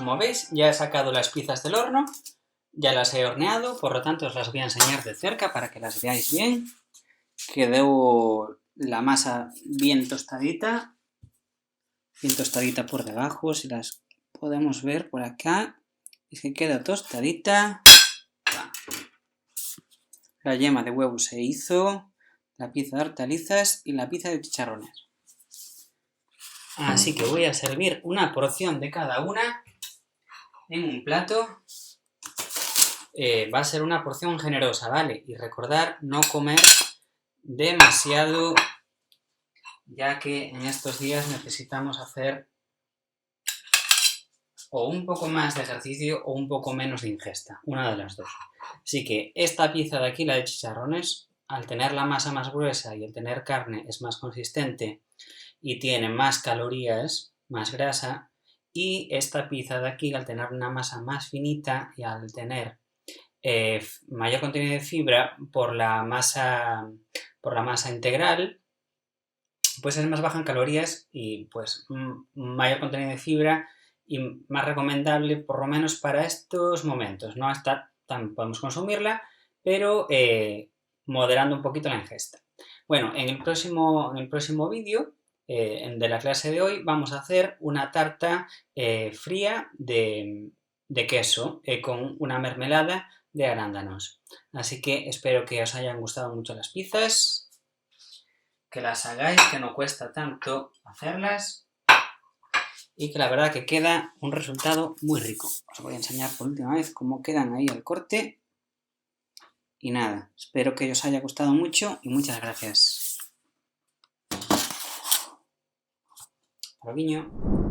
como veis, ya he sacado las pizzas del horno, ya las he horneado, por lo tanto os las voy a enseñar de cerca para que las veáis bien. Quedó la masa bien tostadita por debajo, si las podemos ver por acá. Es que queda tostadita. La yema de huevo se hizo, la pizza de hortalizas y la pizza de chicharrones. Así que voy a servir una porción de cada una en un plato. Va a ser una porción generosa, ¿vale? Y recordar no comer demasiado, ya que en estos días necesitamos hacer o un poco más de ejercicio o un poco menos de ingesta, una de las dos. Así que esta pizza de aquí, la de chicharrones, al tener la masa más gruesa y al tener carne es más consistente y tiene más calorías, más grasa, y esta pizza de aquí, al tener una masa más finita y al tener mayor contenido de fibra por la masa integral, pues es más baja en calorías y pues mayor contenido de fibra y más recomendable, por lo menos para estos momentos. No está tan, podemos consumirla, pero moderando un poquito la ingesta. Bueno, en el próximo vídeo de la clase de hoy vamos a hacer una tarta fría de queso con una mermelada de arándanos. Así que espero que os hayan gustado mucho las pizzas, que las hagáis, que no cuesta tanto hacerlas y que la verdad que queda un resultado muy rico. Os voy a enseñar por última vez cómo quedan ahí al corte. Y nada, espero que os haya gustado mucho y muchas gracias. Hasta luego.